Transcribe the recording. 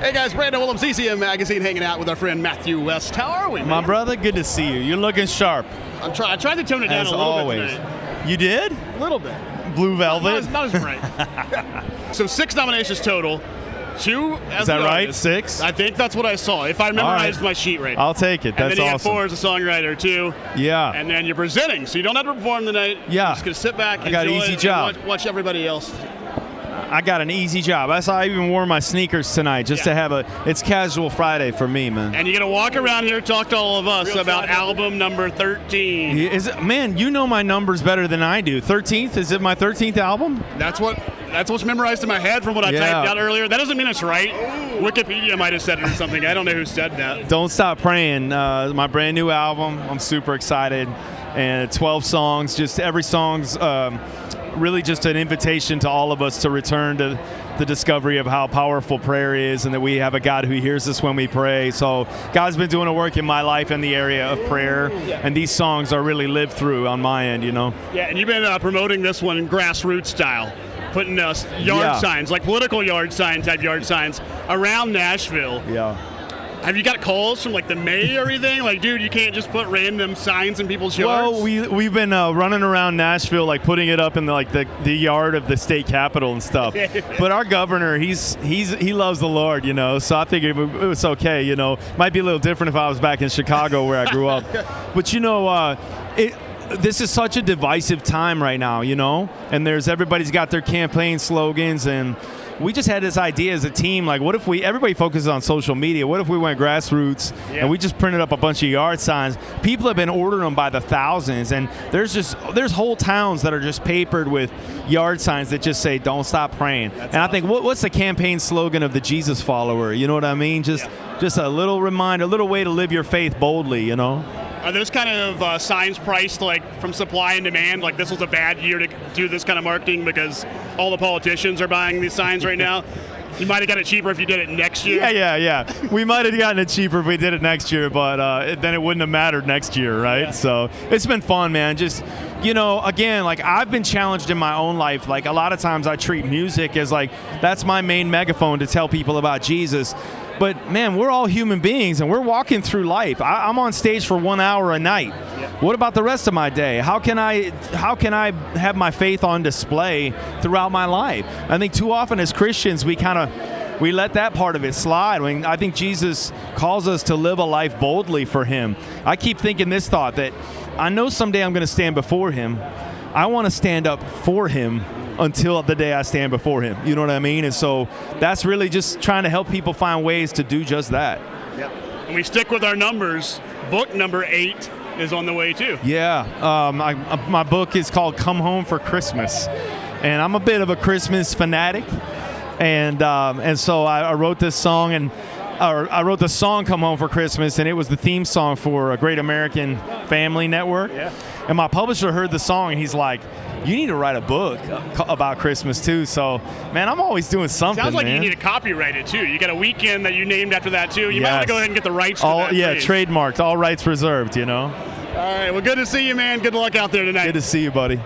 Hey guys, Brandon Willem, CCM Magazine, hanging out with our friend Mathew West. How are we, man? My brother, good to see you. You're looking sharp. I tried to tone it down as a little always. bit tonight. You did? A little bit. Blue Velvet. Not as bright. So 6 nominations total. 2 as Is that an right? artist. 6? I think that's what I saw. If I memorized my sheet right. I'll take it. That's and then you awesome. got 4 as a songwriter too. Yeah. And then you're presenting, so you don't have to perform tonight. Yeah. You're just gonna sit back. I got an enjoy easy it, job. And watch everybody else. I got an easy job. That's why I even wore my sneakers tonight, just to have it's casual Friday for me, man. And you're gonna walk around here, talk to all of us about album number 13. Man, you know my numbers better than I do. 13th? Is it my 13th album? That's what's memorized in my head from what I typed out earlier. That doesn't mean it's right. Wikipedia might have said it or something. I don't know who said that. Don't Stop Praying, my brand new album. I'm super excited. And 12 songs, just every song's really just an invitation to all of us to return to the discovery of how powerful prayer is and that we have a God who hears us when we pray. So God's been doing a work in my life in the area of prayer, and these songs are really lived through on my end, you know? Yeah, and you've been promoting this one in grassroots style, putting yard signs, like political yard sign type yard signs, around Nashville. Yeah. Have you got calls from like the mayor or anything? Like, dude, you can't just put random signs in people's yards? Well, we've been running around Nashville, like putting it up in the yard of the state capitol and stuff. But our governor, he loves the Lord, you know. So I think it was okay, you know. Might be a little different if I was back in Chicago where I grew up. But you know, this is such a divisive time right now, you know. And everybody's got their campaign slogans, and we just had this idea as a team, like, what if everybody focuses on social media, what if we went grassroots and we just printed up a bunch of yard signs? People have been ordering them by the thousands, and there's whole towns that are just papered with yard signs that just say, don't stop praying. That's awesome. I think, what's the campaign slogan of the Jesus follower? You know what I mean? Just a little reminder, a little way to live your faith boldly, you know? Are those kind of signs priced like from supply and demand? Like this was a bad year to do this kind of marketing because all the politicians are buying these signs right now? You might have got it cheaper if you did it next year. Yeah. We might have gotten it cheaper if we did it next year, but then it wouldn't have mattered next year, right? Yeah. So it's been fun, man. Just, you know, again, like I've been challenged in my own life. Like a lot of times I treat music as like, that's my main megaphone to tell people about Jesus. But man, we're all human beings and we're walking through life. I'm on stage for 1 hour a night. What about the rest of my day? How can I have my faith on display throughout my life? I think too often as Christians we let that part of it slide. I think Jesus calls us to live a life boldly for him. I keep thinking this thought that I know someday I'm going to stand before him. I want to stand up for him until the day I stand before him. You know what I mean? And so that's really just trying to help people find ways to do just that. Yep. And we stick with our numbers. Book number 8 is on the way too. Yeah. My book is called Come Home for Christmas. And I'm a bit of a Christmas fanatic. And so I wrote this song I wrote the song Come Home for Christmas, and it was the theme song for a Great American Family Network. Yeah. And my publisher heard the song and he's like, you need to write a book about Christmas too. So, man, I'm always doing something. Sounds like man. You need to copyright it too. You got a weekend that you named after that too. You might want to go ahead and get the rights to that. Yeah, trademarked, all rights reserved, you know. All right, well, good to see you, man. Good luck out there tonight. Good to see you, buddy.